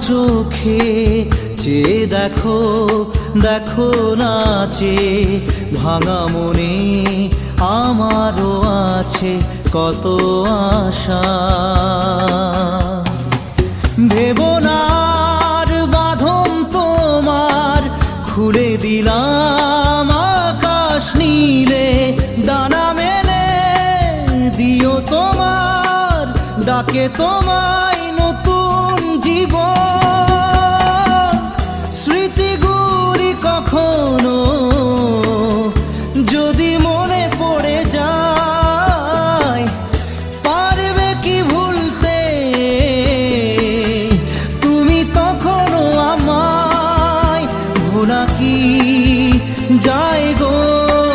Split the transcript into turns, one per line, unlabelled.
চোখে চেয়ে দেখো, দেখো নাচে ভাঙা মনে আমারও আছে কত আশা। ভেবনার বাঁধন তোমার খুলে দিলাম আকাশ নীলে, ডানা মেলে দিও তোমার ডাকে তোমায় নতুন জীবন। স্মৃতিগুলি কখনো যদি